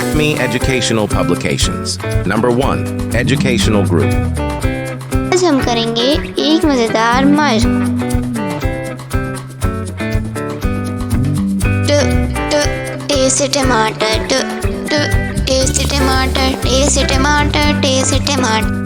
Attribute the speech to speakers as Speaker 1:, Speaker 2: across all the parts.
Speaker 1: Acme Educational Publications. Number 1. Educational Group.
Speaker 2: आज हम करेंगे एक मजेदार मश्क। टे से टमाटर, टे से टमाटर, टे से टमाटर, टे से टमाटर।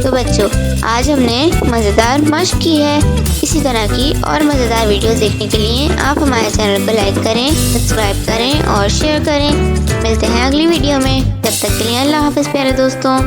Speaker 2: तो बच्चों, आज हमने मज़ेदार मश्क की है। इसी तरह की और मज़ेदार वीडियोस देखने के लिए आप हमारे चैनल को लाइक करें, सब्सक्राइब करें और शेयर करें। मिलते हैं अगली वीडियो में। तब तक के लिए अल्लाह हाफ़िज़ प्यारे दोस्तों।